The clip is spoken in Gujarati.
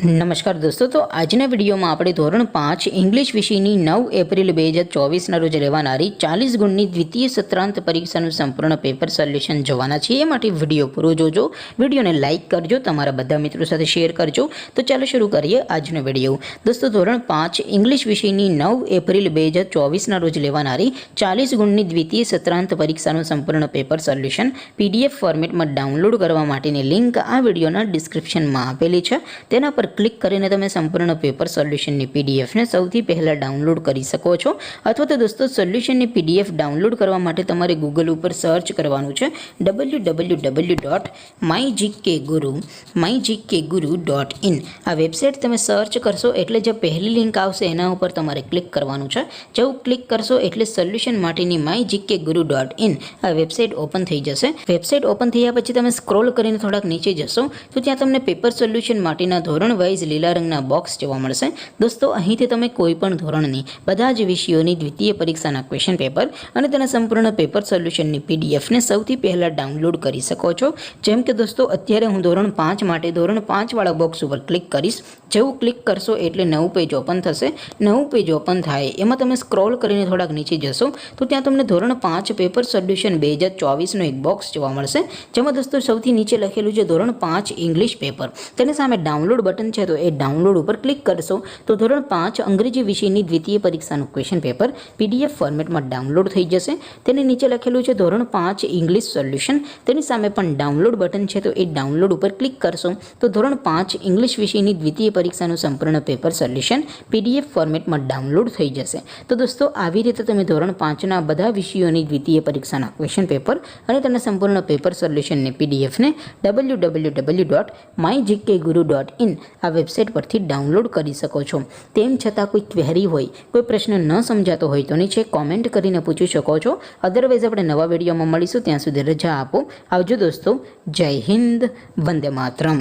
નમસ્કાર દોસ્તો, તો આજના વિડીયોમાં આપણે ધોરણ 5 ઇંગ્લિશ વિષયની 9 એપ્રિલ 2024ના રોજ લેવાનારી 40 ગુણની દ્વિતીય સત્રાંત પરીક્ષાનું સંપૂર્ણ પેપર સોલ્યુશન જોવાના છીએ। એ માટે વિડીયો પૂરો જોજો, વિડીયોને લાઇક કરજો, તમારા બધા મિત્રો સાથે શેર કરજો। તો ચાલો શરૂ કરીએ આજનો વિડીયો। દોસ્તો, ધોરણ 5 ઇંગ્લિશ વિષયની 9 એપ્રિલ 2024ના રોજ લેવાનારી 40 ગુણની દ્વિતીય સત્રાંત પરીક્ષાનું સંપૂર્ણ પેપર સોલ્યુશન PDF ફોર્મેટમાં ડાઉનલોડ કરવા માટેની લિંક આ વિડીયોના ડિસ્ક્રિપ્શનમાં આપેલી છે। તેના પર ક્લિક કરીને તમે સંપૂર્ણ પેપર સોલ્યુશનની પીડીએફને સૌથી પહેલાં ડાઉનલોડ કરી શકો છો। અથવા તો દોસ્તો, સોલ્યુશનની પીડીએફ ડાઉનલોડ કરવા માટે તમારે ગૂગલ ઉપર સર્ચ કરવાનું છે www.mygkguru.in। આ વેબસાઇટ તમે સર્ચ કરશો એટલે જે પહેલી લિંક આવશે એના ઉપર તમારે ક્લિક કરવાનું છે। જેવું ક્લિક કરશો એટલે સોલ્યુશન માટેની mygkguru.in આ વેબસાઇટ ઓપન થઈ જશે। વેબસાઇટ ઓપન થયા પછી તમે સ્ક્રોલ કરીને થોડાક નીચે જશો તો ત્યાં તમને પેપર સોલ્યુશન માટેના ધોરણ વાઇઝ લીલા રંગના બોક્સ જોવા મળશે। દોસ્તો, અહીંથી તમે કોઈ પણ ધોરણની બધા જ વિષયોની દ્વિતીય પરીક્ષાના ક્વેશ્ચન પેપર અને તેના સંપૂર્ણ પેપર સોલ્યુશનની પીડીએફને સૌથી પહેલાં ડાઉનલોડ કરી શકો છો। જેમ કે દોસ્તો, અત્યારે હું ધોરણ 5 માટે ધોરણ 5 વાળા બોક્સ ઉપર ક્લિક કરીશ। જેવું ક્લિક કરશો એટલે નવું પેજ ઓપન થશે। નવું પેજ ઓપન થાય એમાં તમે સ્ક્રોલ કરીને થોડાક નીચે જશો તો ત્યાં તમને ધોરણ 5 પેપર સોલ્યુશન 2024નો એક બોક્સ જોવા મળશે। જેમાં દોસ્તો સૌથી નીચે લખેલું છે ધોરણ 5 ઇંગ્લિશ પેપર। તેની સામે ડાઉનલોડ બટન છે તો એ ડાઉનલોડ ઉપર ક્લિક કરશો તો ધોરણ 5 અંગ્રેજી વિષયની દ્વિતીય પરીક્ષાનું ક્વેશ્ચન પેપર PDF ફોર્મેટમાં ડાઉનલોડ થઈ જશે। તેની નીચે લખેલું છે ધોરણ 5 ઇંગ્લિશ સોલ્યુશન। તેની સામે પણ ડાઉનલોડ બટન છે તો એ ડાઉનલોડ ઉપર ક્લિક કરશો તો ધોરણ 5 ઇંગ્લિશ વિષયની દ્વિતીય પરીક્ષાનું સંપૂર્ણ પેપર સોલ્યુશન PDF ફોર્મેટમાં ડાઉનલોડ થઈ જશે। તો દોસ્તો, આવી રીતે તમે ધોરણ 5ના બધા વિષયોની દ્વિતીય પરીક્ષાના ક્વેશ્ચન પેપર અને તેના સંપૂર્ણ પેપર સોલ્યુશનની પીડીએફને www.mygkguru.in આ વેબસાઇટ પરથી ડાઉનલોડ કરી શકો છો। તેમ છતાં કોઈ ક્વેરી હોય, કોઈ પ્રશ્ન ન સમજાતો હોય તો નીચે કોમેન્ટ કરીને પૂછી શકો છો। અદરવાઇઝ આપણે નવા વિડીયોમાં મળીશું, ત્યાં સુધી રજા આપો। આવજો દોસ્તો, જય હિન્દ, વંદે માતરમ।